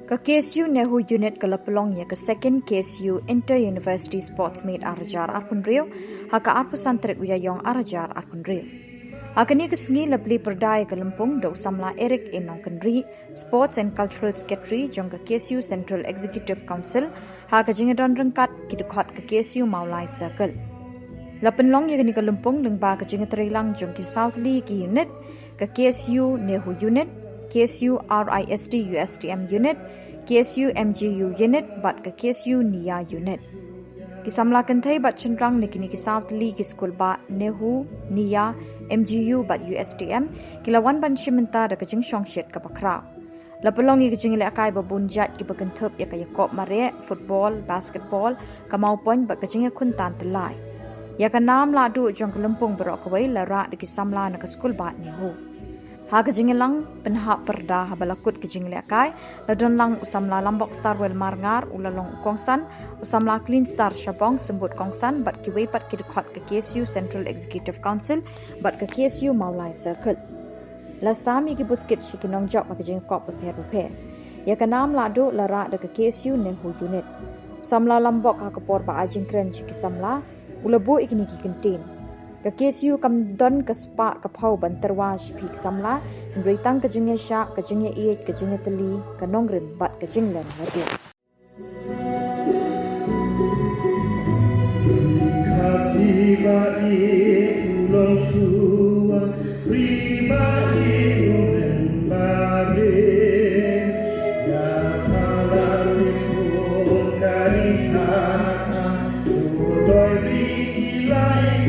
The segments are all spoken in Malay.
Ka KSU Nehu Unit ka lapelong ya ka second KSU Inter University Sports Meet arajar arpun rio haka arpu santrik uyayong arajar arpun rio. Hakani kesengi lebli perdai ke Lempung dok samla Eric Inong Kenri Sports and Cultural Secretary jong ke KSU Central Executive Council haka jingadon rengkat kidukot ke KSU Maulai Circle. Lapenlong ya kini ke Lempung lengba ke jingaterilang jong ki South Lee ki unit ke KSU Nehu Unit, KSU RISD USTM Unit, KSU MGU Unit bat ke KSU NIA Unit. Kisamla kentai bat cenderang nikini ki South Lee ki School ba Nehu, NIA, MGU bat USTM kilawan ban shimenta da kajing shongshet ka bakrao. Lapelong i kajing le akai babunjat ki bagentup ya kaya kop mare, football, basketball, kamau pon bat kajing kuntan telai. Ya ka nam la du jong kelempung berok kawai lara di kisamla na ka school ba Nehu. Ha kajingilang penhap perda habalakut kajingile akai ladon lang usamla Lambok Star Well Marngar ulalong Kongsan usamla Clean Star Shabong sembut Kongsan bat kiwei pat kidukot ke KSU Central Executive Council bat ke KSU Maulai Circle. Lasami ki buskit shikinong job makajing kop prepare. Ya kanam lado lara de ke KSU Nehu Unit. Usamla Lambok ha kapor ba ajing kren shikisamla ulabu ikini ki kentin. Ka KSU kam don ka spa ka phau ban terwa shipik samla nreitang ka jingya sha ka jingya iet ka jingya tali ka nongrin bat ka jinglen hadi kasih bagi ulong suwa pribadi umen bagi ya malari pun dari kata udoi rikilai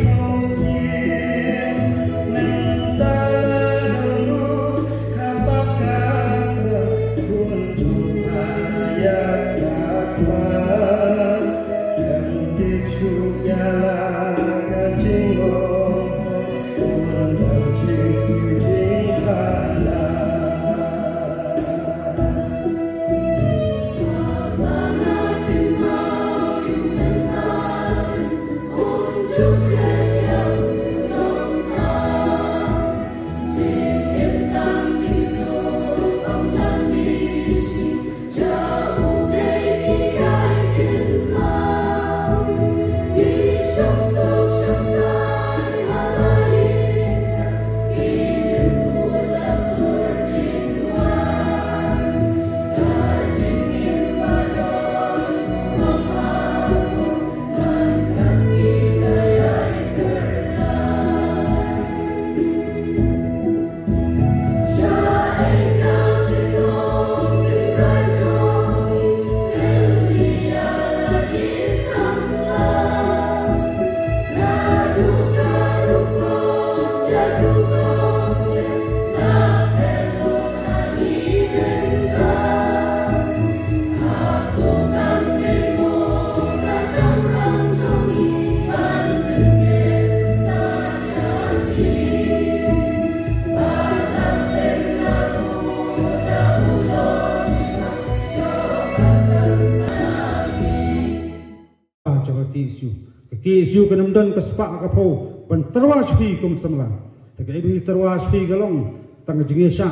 KSU kenamdan kespak kapau ban terwas pi kum samla takai bi terwas pi galong tang jinge sha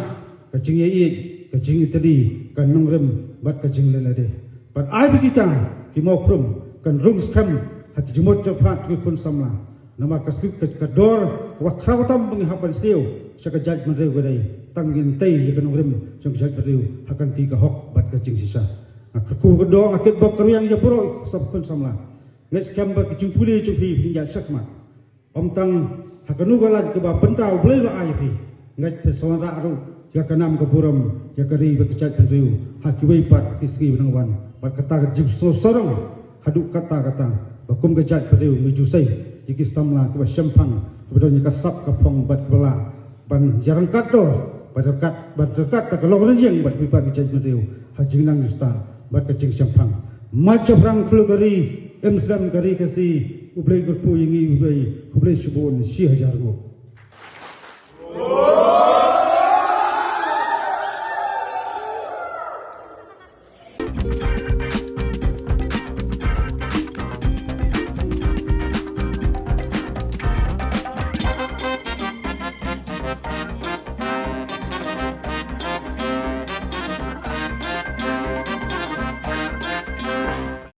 ka jinge i ka jinge tadi kan nongrem bat ka jinge lade bat ai bi kita ki mo krum kan rung skam hat jumot jofat ki kun samla nama kasuk ka dor wa khrawtam bang hapan seo saka jaj man rew gadai tangin tai ye kan nongrem jong jaj rew hakan ti ka hok bat ka jinge sha aku gedong akit bok kriang ya pro sab kun samla Next kamba kicung puli cupi pinjat sakma. Om tang hakanu galat ke ba pentau boleh ba ai pi. Ngat pesona ru jaka nam ke buram jaka ri bekecat riu hakiwei pat kiski benangwan. Bat kata jib so sorong haduk kata bakum kejat riu menuju sei jiki samla ke ba sempang kebedonya kasap ke pong bat bela ban jarang kato bat dekat tak kalau renjeng bat pipat kejat riu hajing nang sta bat kecing sempang. Macam rang pelugari Emsram kari kasi ublay gurpu yingi ublay shubon 6,000 go.